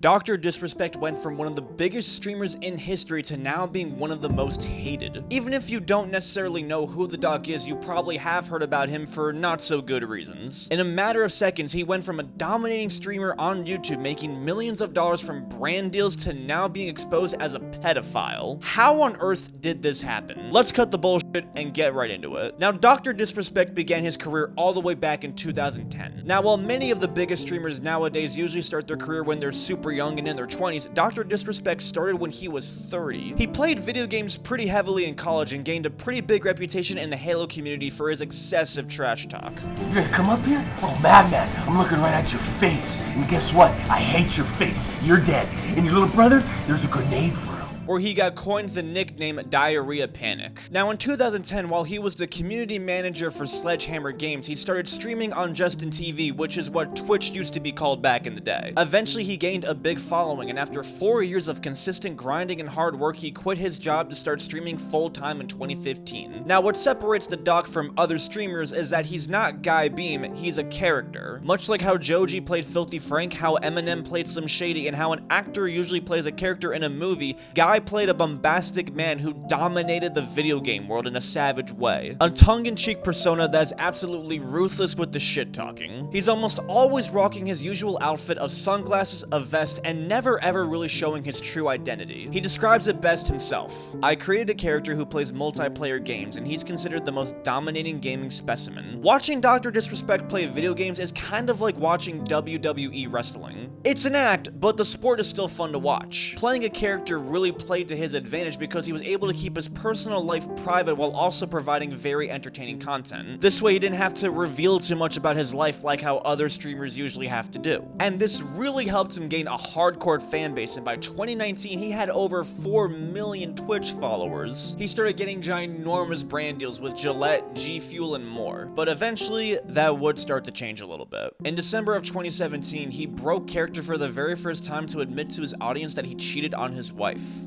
Dr. Disrespect went from one of the biggest streamers in history to now being one of the most hated. Even if you don't necessarily know who the doc is, you probably have heard about him for not so good reasons. In a matter of seconds, he went from a dominating streamer on YouTube making millions of dollars from brand deals to now being exposed as a pedophile. How on earth did this happen? Let's cut the bullshit and get right into it. Now, Dr. Disrespect began his career all the way back in 2010. Now, while many of the biggest streamers nowadays usually start their career when they're super young and in their 20s, Dr. Disrespect started when he was 30. He played video games pretty heavily in college and gained a pretty big reputation in the Halo community for his excessive trash talk. You're gonna come up here? Oh, madman, I'm looking right at your face. And guess what? I hate your face. You're dead. And your little brother, there's a grenade for him. Where he got coined the nickname Diarrhea Panic. Now in 2010, while he was the community manager for Sledgehammer Games, he started streaming on Justin TV, which is what Twitch used to be called back in the day. Eventually he gained a big following, and after 4 years of consistent grinding and hard work, he quit his job to start streaming full-time in 2015. Now what separates the doc from other streamers is that he's not Guy Beam, he's a character. Much like how Joji played Filthy Frank, how Eminem played Slim Shady, and how an actor usually plays a character in a movie, Guy played a bombastic man who dominated the video game world in a savage way. A tongue-in-cheek persona that's absolutely ruthless with the shit-talking. He's almost always rocking his usual outfit of sunglasses, a vest, and never ever really showing his true identity. He describes it best himself. I created a character who plays multiplayer games, and he's considered the most dominating gaming specimen. Watching Dr. Disrespect play video games is kind of like watching WWE wrestling. It's an act, but the sport is still fun to watch. Playing a character really played to his advantage because he was able to keep his personal life private while also providing very entertaining content. This way he didn't have to reveal too much about his life like how other streamers usually have to do. And this really helped him gain a hardcore fan base, and by 2019 he had over 4 million Twitch followers. He started getting ginormous brand deals with Gillette, G Fuel, and more. But eventually that would start to change a little bit. In December of 2017, he broke character for the very first time to admit to his audience that he cheated on his wife.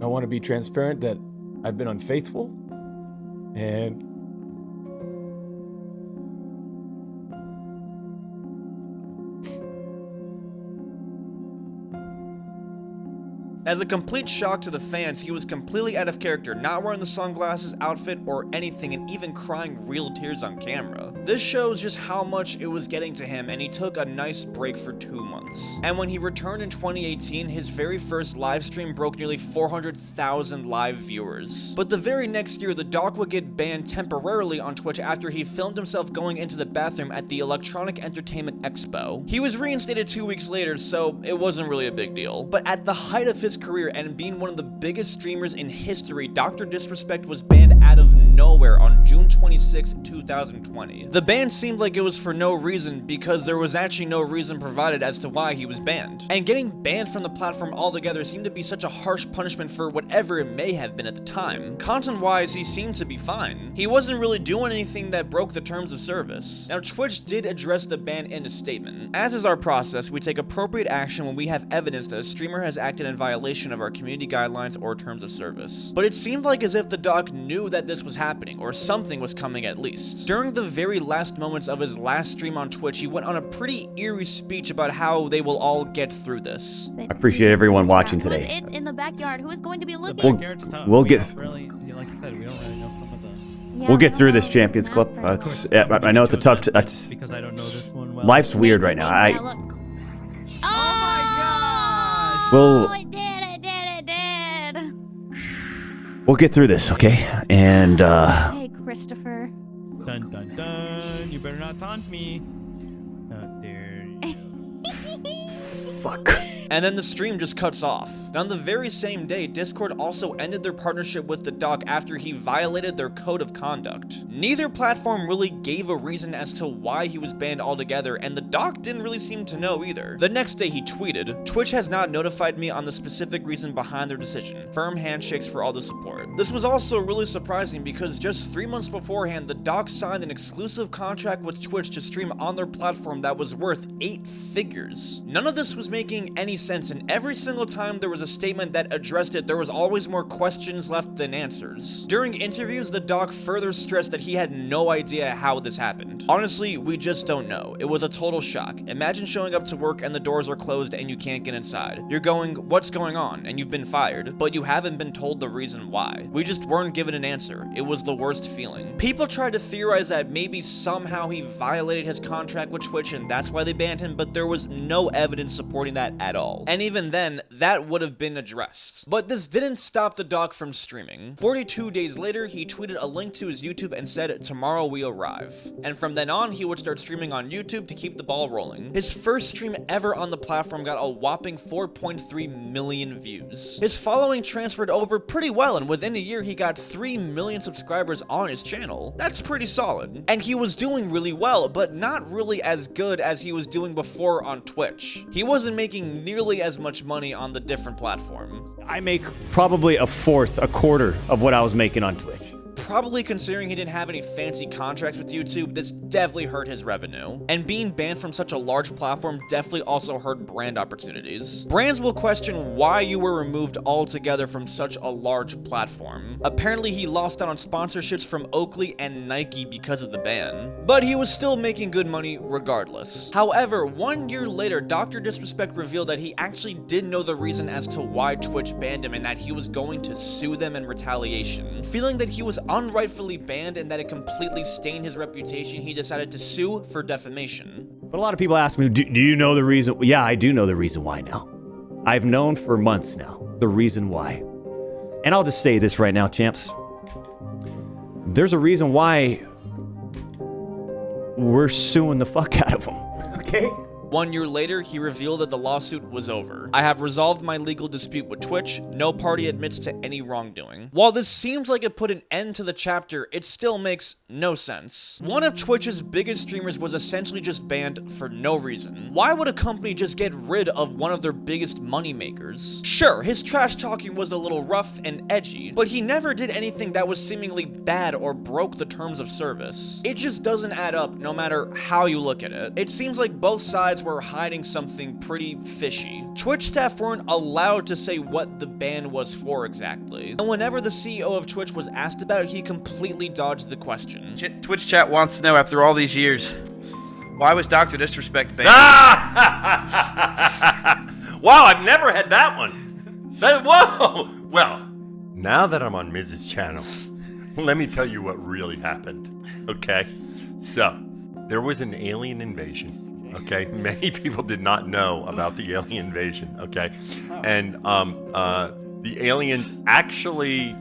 I want to be transparent that I've been unfaithful, and as a complete shock to the fans, he was completely out of character, not wearing the sunglasses, outfit, or anything, and even crying real tears on camera. This shows just how much it was getting to him, and he took a nice break for 2 months. And when he returned in 2018, his very first live stream broke nearly 400,000 live viewers. But the very next year, the doc would get banned temporarily on Twitch after he filmed himself going into the bathroom at the Electronic Entertainment Expo. He was reinstated 2 weeks later, so it wasn't really a big deal. But at the height of his career and being one of the biggest streamers in history, Dr. Disrespect was banned out of nowhere on June 26, 2020. The ban seemed like it was for no reason because there was actually no reason provided as to why he was banned. And getting banned from the platform altogether seemed to be such a harsh punishment for whatever it may have been at the time. Content-wise, he seemed to be fine. He wasn't really doing anything that broke the terms of service. Now, Twitch did address the ban in a statement. As is our process, we take appropriate action when we have evidence that a streamer has acted in violation of our community guidelines or terms of service. But it seemed like as if the doc knew that this was happening, or something was coming at least. During the very last moments of his last stream on Twitch, he went on a pretty eerie speech about how they will all get through this. I appreciate everyone watching today. Who's in the backyard? Who is going to be looking? We'll get. Really, like you said, we don't really know some of the. Yeah, We'll get through this no, Champions not Clip. first. Yeah, I know it's a tough. That's because I don't know this one well. life's weird right now. Yeah, look. Oh, We'll- it did. We'll get through this, okay? And Hey, Christopher. Dun dun dun! You better not taunt me. How dare you? fuck. And then the stream just cuts off. And on the very same day, Discord also ended their partnership with the doc after he violated their code of conduct. Neither platform really gave a reason as to why he was banned altogether, and the doc didn't really seem to know either. The next day he tweeted, "Twitch has not notified me on the specific reason behind their decision. Firm handshakes for all the support." This was also really surprising because just 3 months beforehand, the doc signed an exclusive contract with Twitch to stream on their platform that was worth 8 figures. None of this was making any any sense, and every single time there was a statement that addressed it, there was always more questions left than answers. During interviews, the doc further stressed that he had no idea how this happened. Honestly, we just don't know. It was a total shock. Imagine showing up to work and the doors are closed and you can't get inside. You're going, what's going on? And you've been fired, but you haven't been told the reason why. We just weren't given an answer. It was the worst feeling. People tried to theorize that maybe somehow he violated his contract with Twitch and that's why they banned him, but there was no evidence supporting that at all. And even then, that would have been addressed. But this didn't stop the doc from streaming. 42 days later, he tweeted a link to his YouTube and said, "Tomorrow we arrive." And from then on, he would start streaming on YouTube to keep the ball rolling. His first stream ever on the platform got a whopping 4.3 million views. His following transferred over pretty well, and within a year, he got 3 million subscribers on his channel. That's pretty solid. And he was doing really well, but not really as good as he was doing before on Twitch. He wasn't making nearly as much money on the different platform. I make probably a quarter of what I was making on Twitch. Probably considering he didn't have any fancy contracts with YouTube, this definitely hurt his revenue. And being banned from such a large platform definitely also hurt brand opportunities. Brands will question why you were removed altogether from such a large platform. Apparently he lost out on sponsorships from Oakley and Nike because of the ban, but he was still making good money regardless. However, 1 year later, Dr. Disrespect revealed that he actually did know the reason as to why Twitch banned him and that he was going to sue them in retaliation. Feeling that he was unrightfully banned and that it completely stained his reputation, he decided to sue for defamation. But a lot of people ask me, do you know the reason? Yeah, I do know the reason why now. I've known for months now the reason why. And I'll just say this right now, champs. There's a reason why we're suing the fuck out of him, okay? 1 year later, he revealed that the lawsuit was over. "I have resolved my legal dispute with Twitch. No party admits to any wrongdoing." While this seems like it put an end to the chapter, it still makes no sense. One of Twitch's biggest streamers was essentially just banned for no reason. Why would a company just get rid of one of their biggest money makers? Sure, his trash talking was a little rough and edgy, but he never did anything that was seemingly bad or broke the terms of service. It just doesn't add up no matter how you look at it. It seems like both sides were hiding something pretty fishy. Twitch staff weren't allowed to say what the ban was for exactly. And whenever the CEO of Twitch was asked about it, he completely dodged the question. Twitch chat wants to know, after all these years, why was Dr. Disrespect banned? Wow, I've never had that one. Whoa! Well, now that I'm on Mrs. Channel, let me tell you what really happened, okay? So, there was an alien invasion. Okay, many people did not know about the alien invasion. Okay, and the aliens actually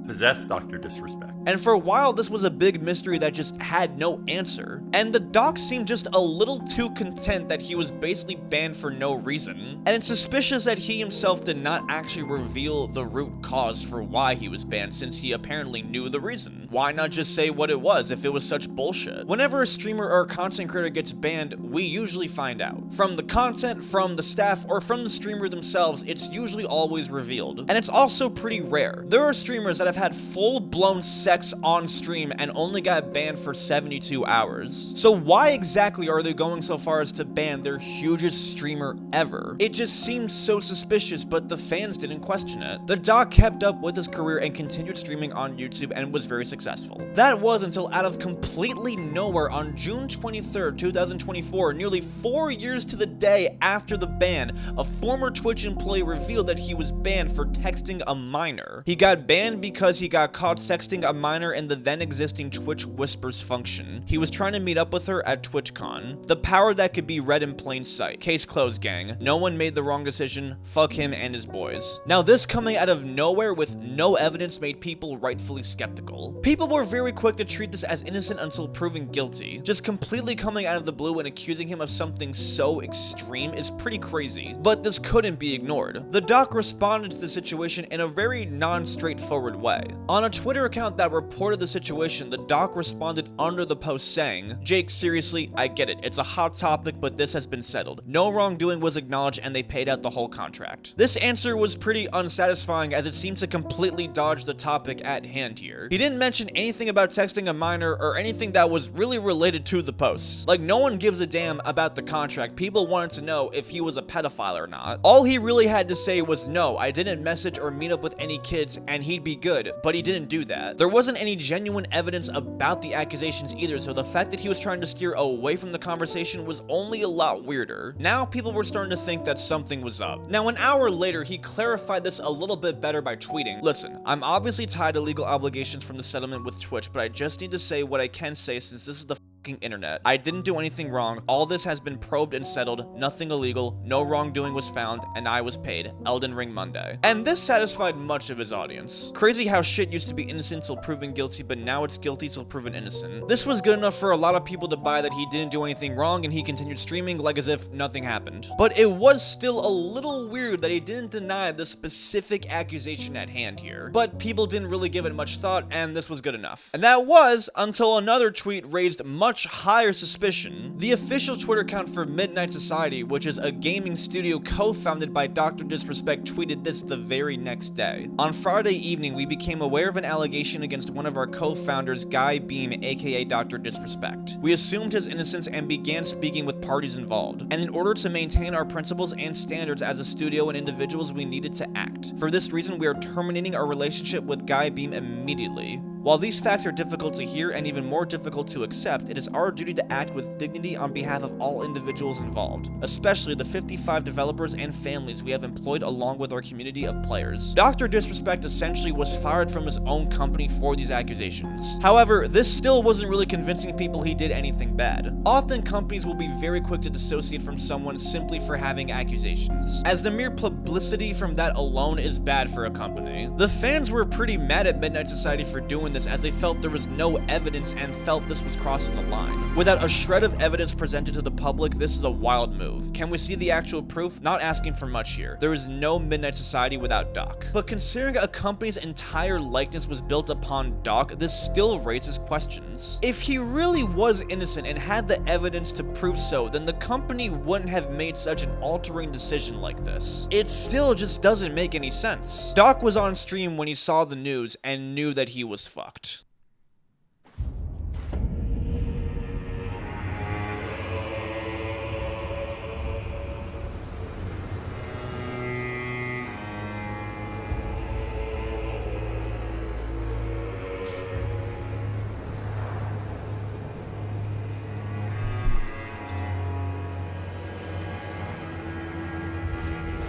possessed Dr. Disrespect. And for a while, this was a big mystery that just had no answer. And the doc seemed just a little too content that he was basically banned for no reason. And it's suspicious that he himself did not actually reveal the root cause for why he was banned, since he apparently knew the reason. Why not just say what it was if it was such bullshit? Whenever a streamer or a content creator gets banned, we usually find out. From the content, from the staff, or from the streamer themselves, it's usually always revealed. And it's also pretty rare. There are streamers that have had full-blown sex on stream and only got banned for 72 hours. So why exactly are they going so far as to ban their hugest streamer ever? It just seems so suspicious, but the fans didn't question it. The doc kept up with his career and continued streaming on YouTube and was very successful. That was until out of completely nowhere on June 23rd, 2024, nearly 4 years to the day after the ban, a former Twitch employee revealed that he was banned for texting a minor. He got banned because he got caught sexting a minor in the then existing Twitch Whispers function. He was trying to meet up with her at TwitchCon. The power that could be read in plain sight. Case closed, gang. No one made the wrong decision. Fuck him and his boys. Now this coming out of nowhere with no evidence made people rightfully skeptical. People were very quick to treat this as innocent until proven guilty. Just completely coming out of the blue and accusing him of something so extreme is pretty crazy. But this couldn't be ignored. The doc responded to the situation in a very non-straightforward way. On a Twitter account that that reported the situation, the doc responded under the post saying, "Jake, seriously, I get it. It's a hot topic, but this has been settled. No wrongdoing was acknowledged and they paid out the whole contract." This answer was pretty unsatisfying as it seemed to completely dodge the topic at hand here. He didn't mention anything about texting a minor or anything that was really related to the posts. Like, no one gives a damn about the contract. People wanted to know if he was a pedophile or not. All he really had to say was, "No, I didn't message or meet up with any kids and he'd be good," but he didn't do that. There wasn't any genuine evidence about the accusations either, so the fact that he was trying to steer away from the conversation was only a lot weirder. Now people were starting to think that something was up. Now, an hour later, he clarified this a little bit better by tweeting, "Listen, I'm obviously tied to legal obligations from the settlement with Twitch, but I just need to say what I can say since this is the internet. I didn't do anything wrong. All this has been probed and settled. Nothing illegal. No wrongdoing was found, and I was paid. Elden Ring Monday." And this satisfied much of his audience. Crazy how shit used to be innocent till proven guilty, but now it's guilty till proven innocent. This was good enough for a lot of people to buy that he didn't do anything wrong, and he continued streaming like as if nothing happened. But it was still a little weird that he didn't deny the specific accusation at hand here. But people didn't really give it much thought, and this was good enough. And that was until another tweet raised much higher suspicion. The official Twitter account for Midnight Society, which is a gaming studio co-founded by Dr. Disrespect, tweeted this the very next day. "On Friday evening, we became aware of an allegation against one of our co-founders, Guy Beam, aka Dr. Disrespect. We assumed his innocence and began speaking with parties involved. And in order to maintain our principles and standards as a studio and individuals, we needed to act. For this reason, we are terminating our relationship with Guy Beam immediately. While these facts are difficult to hear and even more difficult to accept, it is our duty to act with dignity on behalf of all individuals involved, especially the 55 developers and families we have employed along with our community of players." Dr. Disrespect essentially was fired from his own company for these accusations. However, this still wasn't really convincing people he did anything bad. Often companies will be very quick to dissociate from someone simply for having accusations, as the mere publicity from that alone is bad for a company. The fans were pretty mad at Midnight Society for doing this, as they felt there was no evidence and felt this was crossing the line. Without a shred of evidence presented to the public, this is a wild move. Can we see the actual proof? Not asking for much here. There is no Midnight Society without Doc. But considering a company's entire likeness was built upon Doc, this still raises questions. If he really was innocent and had the evidence to prove so, then the company wouldn't have made such an altering decision like this. It still just doesn't make any sense. Doc was on stream when he saw the news and knew that he was fucked.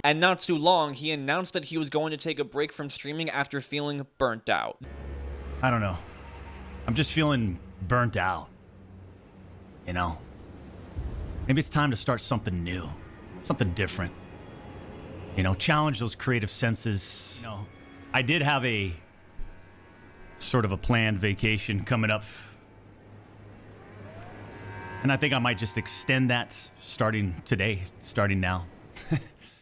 And not too long, he announced that he was going to take a break from streaming after feeling burnt out. I don't know. I'm just feeling burnt out. You know? Maybe it's time to start something new. Something different. You know, challenge those creative senses. You know, I did have a sort of a planned vacation coming up. And I think I might just extend that starting today, starting now.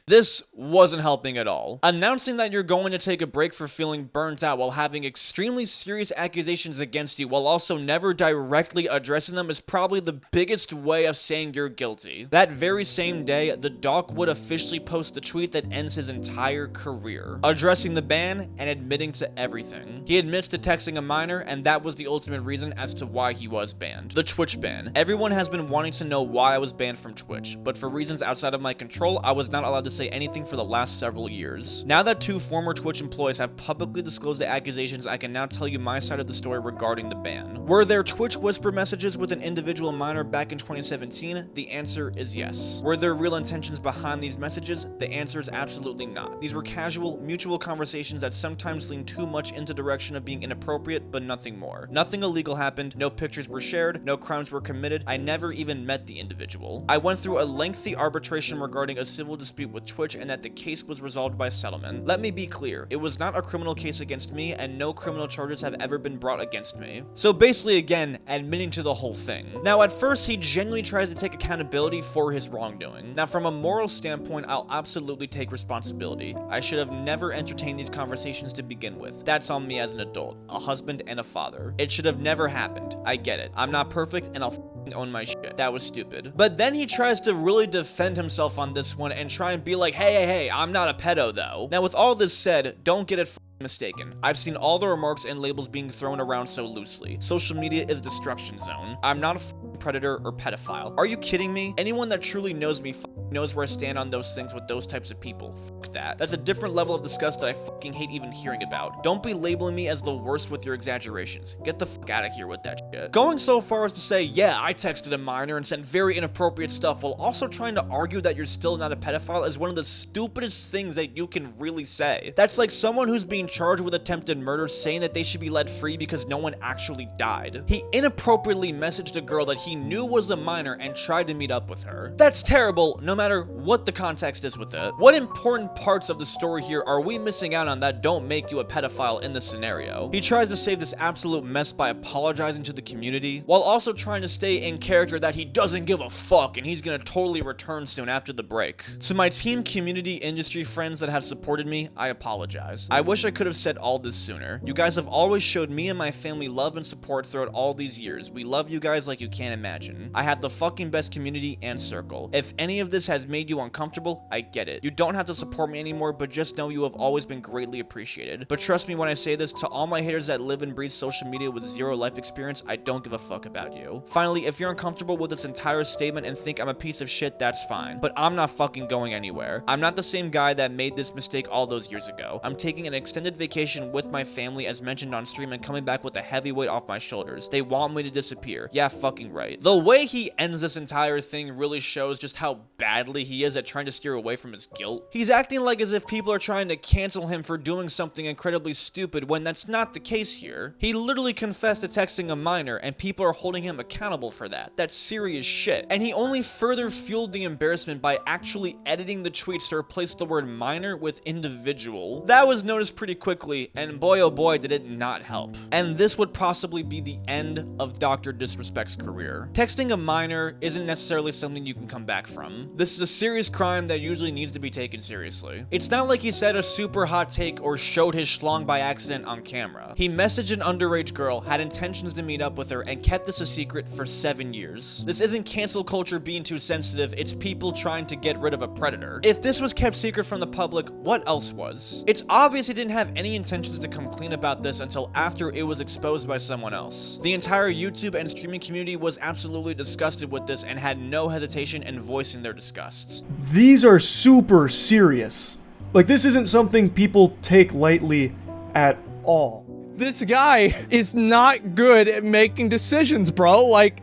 This wasn't helping at all. Announcing that you're going to take a break for feeling burnt out while having extremely serious accusations against you while also never directly addressing them is probably the biggest way of saying you're guilty. That very same day, the doc would officially post the tweet that ends his entire career, addressing the ban and admitting to everything. He admits to texting a minor, and that was the ultimate reason as to why he was banned. The Twitch ban. Everyone has been wanting to know why I was banned from Twitch, but for reasons outside of my control, I was not allowed to say anything for the last several years. Now that 2 former Twitch employees have publicly disclosed the accusations, I can now tell you my side of the story regarding the ban. Were there Twitch whisper messages with an individual minor back in 2017? The answer is yes. Were there real intentions behind these messages? The answer is absolutely not. These were casual, mutual conversations that sometimes lean too much into the direction of being inappropriate, but nothing more. Nothing illegal happened, no pictures were shared, no crimes were committed, I never even met the individual. I went through a lengthy arbitration regarding a civil dispute with Twitch and that the case was resolved by settlement. Let me be clear, it was not a criminal case against me and no criminal charges have ever been brought against me. So basically again, admitting to the whole thing. Now at first he genuinely tries to take accountability for his wrongdoing. Now from a moral standpoint, I'll absolutely take responsibility. I should have never entertained these conversations to begin with. That's on me as an adult, a husband and a father. It should have never happened. I get it. I'm not perfect and I'll own my shit. That was stupid. But then he tries to really defend himself on this one and try and be like, hey, I'm not a pedo though. Now with all this said, don't get it mistaken. I've seen all the remarks and labels being thrown around so loosely. Social media is a destruction zone. I'm not a predator or pedophile. Are you kidding me? Anyone that truly knows me knows where I stand on those things with those types of people. Fuck that. That's a different level of disgust that I fucking hate even hearing about. Don't be labeling me as the worst with your exaggerations. Get the fuck out of here with that shit. Going so far as to say, yeah, I texted a minor and sent very inappropriate stuff while also trying to argue that you're still not a pedophile is one of the stupidest things that you can really say. That's like someone who's being charged with attempted murder saying that they should be let free because no one actually died. He inappropriately messaged a girl that he knew was a minor and tried to meet up with her. That's terrible, no matter what the context is with it. What important parts of the story here are we missing out on that don't make you a pedophile in this scenario? He tries to save this absolute mess by apologizing to the community, while also trying to stay in character that he doesn't give a fuck and he's gonna totally return soon after the break. To my team, community, industry friends that have supported me, I apologize. I wish I could have said all this sooner. You guys have always showed me and my family love and support throughout all these years. We love you guys like you can't imagine. I have the fucking best community and circle. If any of this has made you uncomfortable, I get it. You don't have to support me anymore, but just know you have always been greatly appreciated. But trust me when I say this, to all my haters that live and breathe social media with zero life experience, I don't give a fuck about you. Finally, if you're uncomfortable with this entire statement and think I'm a piece of shit, that's fine. But I'm not fucking going anywhere. I'm not the same guy that made this mistake all those years ago. I'm taking an extended vacation with my family as mentioned on stream and coming back with a heavy weight off my shoulders. They want me to disappear. Yeah, fucking right. The way he ends this entire thing really shows just how badly he is at trying to steer away from his guilt. He's acting like as if people are trying to cancel him for doing something incredibly stupid when that's not the case here. He literally confessed to texting a minor and people are holding him accountable for that. That's serious shit. And he only further fueled the embarrassment by actually editing the tweets to replace the word minor with individual. That was noticed pretty quickly, and boy oh boy did it not help. And this would possibly be the end of Dr. Disrespect's career. Texting a minor isn't necessarily something you can come back from. This is a serious crime that usually needs to be taken seriously. It's not like he said a super hot take or showed his schlong by accident on camera. He messaged an underage girl, had intentions to meet up with her, and kept this a secret for 7 years. This isn't cancel culture being too sensitive, it's people trying to get rid of a predator. If this was kept secret from the public, what else was? It's obvious he didn't have any intentions to come clean about this until after it was exposed by someone else. The entire YouTube and streaming community was absolutely disgusted with this and had no hesitation in voicing their disgust. These are super serious. Like, this isn't something people take lightly at all. This guy is not good at making decisions, bro. Like,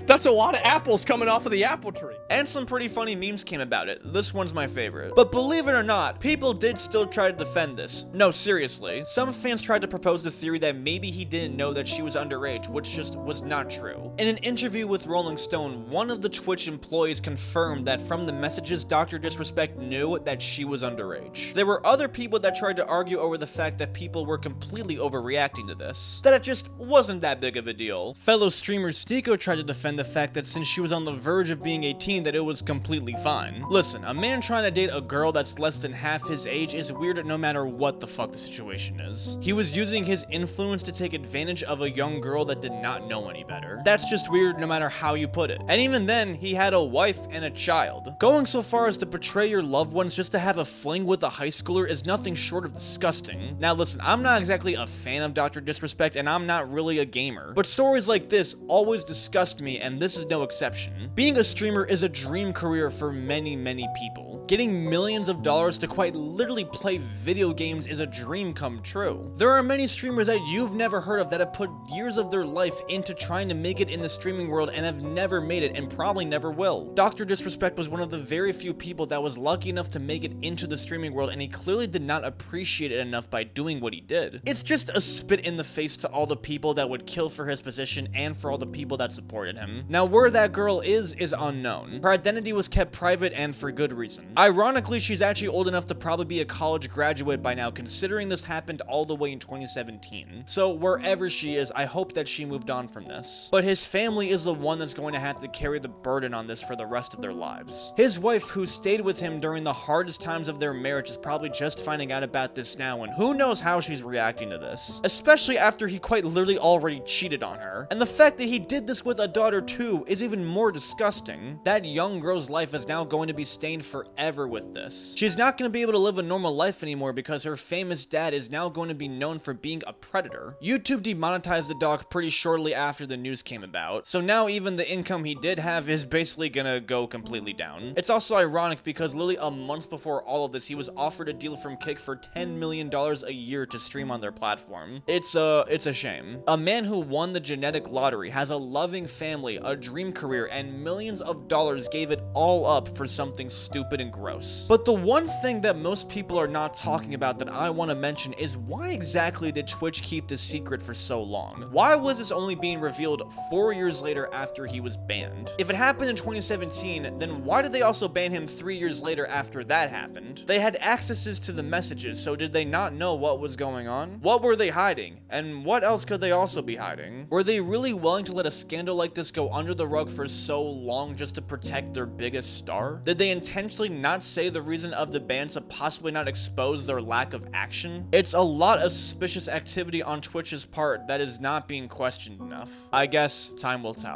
that's a lot of apples coming off of the apple tree. And some pretty funny memes came about it. This one's my favorite. But believe it or not, people did still try to defend this. No, seriously. Some fans tried to propose the theory that maybe he didn't know that she was underage, which just was not true. In an interview with Rolling Stone, one of the Twitch employees confirmed that from the messages, Dr. Disrespect knew that she was underage. There were other people that tried to argue over the fact that people were completely overreacting to this. That it just wasn't that big of a deal. Fellow streamer Sneeko tried to defend the fact that since she was on the verge of being 18, that it was completely fine. Listen, a man trying to date a girl that's less than half his age is weird no matter what the fuck the situation is. He was using his influence to take advantage of a young girl that did not know any better. That's just weird no matter how you put it. And even then, he had a wife and a child. Going so far as to betray your loved ones just to have a fling with a high schooler is nothing short of disgusting. Now listen, I'm not exactly a fan of Dr. Disrespect and I'm not really a gamer, but stories like this always disgust me and this is no exception. Being a streamer is a dream career for many people. Getting millions of dollars to quite literally play video games is a dream come true. There are many streamers that you've never heard of that have put years of their life into trying to make it in the streaming world and have never made it and probably never will. Dr. Disrespect was one of the very few people that was lucky enough to make it into the streaming world and he clearly did not appreciate it enough by doing what he did. It's just a spit in the face to all the people that would kill for his position and for all the people that supported him. Now where that girl is unknown. time. Her identity was kept private and for good reason. Ironically, she's actually old enough to probably be a college graduate by now, considering this happened all the way in 2017. So wherever she is, I hope that she moved on from this. But his family is the one that's going to have to carry the burden on this for the rest of their lives. His wife, who stayed with him during the hardest times of their marriage, is probably just finding out about this now, and who knows how she's reacting to this. Especially after he quite literally already cheated on her. And the fact that he did this with a daughter too is even more disgusting. That young girl's life is now going to be stained forever with this. She's not going to be able to live a normal life anymore because her famous dad is now going to be known for being a predator. YouTube demonetized the dog pretty shortly after the news came about, so now even the income he did have is basically gonna go completely down. It's also ironic because literally a month before all of this, he was offered a deal from Kick for $10 million a year to stream on their platform. It's a shame. A man who won the genetic lottery, has a loving family, a dream career, and millions of dollars gave it all up for something stupid and gross. But the one thing that most people are not talking about that I want to mention is why exactly did Twitch keep this secret for so long? Why was this only being revealed 4 years later after he was banned? If it happened in 2017, then why did they also ban him 3 years later after that happened? They had accesses to the messages, so did they not know what was going on? What were they hiding? And what else could they also be hiding? Were they really willing to let a scandal like this go under the rug for so long just to protect their biggest star? Did they intentionally not say the reason of the ban to possibly not expose their lack of action? It's a lot of suspicious activity on Twitch's part that is not being questioned enough. I guess time will tell.